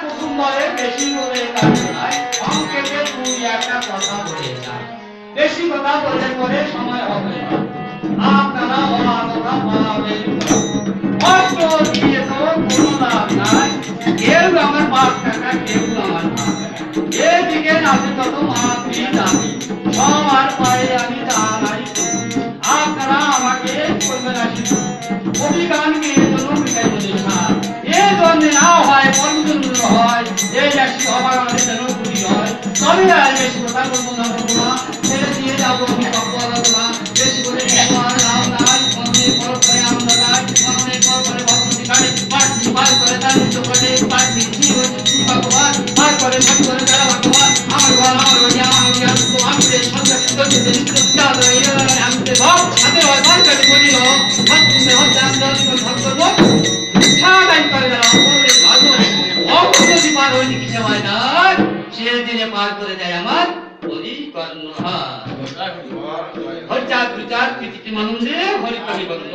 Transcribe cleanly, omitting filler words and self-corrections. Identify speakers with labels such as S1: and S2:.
S1: কুসুম্বরে বেশি বলে কাজে নাই, সংক্ষেপে তুই একটা কথা বলে যা। বেশি কথা বললে পরে সময় হবে না। আপনারা অনাথরা পাবেন কষ্ট দিয়ে তো কোনো লাভ নাই। কেউ আমার ৫ টাকা, কেউ আমার ৫ টাকা। এদিকে নাচে তত মাতৃ দাবি, সবার পায়ে আমি দাঁড়াই। আপনারা আমাকে করবেন আসি অভিজ্ঞান গিয়ে জন্য মিটাই বলে সার। এ জন্যে না হয় পর্যন্ত হয়, এই একটি সবার আমাদের যেন পুরি হয়। তবে আর বেশি কথা বলবো না, বলবো না, ছেড়ে দিয়ে যাবো আমি তত্ত্ব আলোচনা। বেশি করে আমার নাম নাই, মনে পর করে আমরা নাই, মনে পর করে ভগবতী কাটে, পাটি পার করে তার নিত্য করে, পাটি ভগবান পার করে ভাগ করে তারা ভগবান। আমার ঘর আমার বাড়ি আমার জ্ঞান তো আমি সন্ধ্যা আমি ভাব হাতে হয় পার করে বলিল ভাত তুমি হচ্ছে আমরা ভাগ করবো ছাড়াই করে দাঁড়াও বলে ভালো অপরদি পার হয়নি কি সময় না সে দিনে পার করে দেয় আমার হরি কর্ণহার হরিচার প্রচার কৃতিটি মানুষে হরি কবি বন্ধু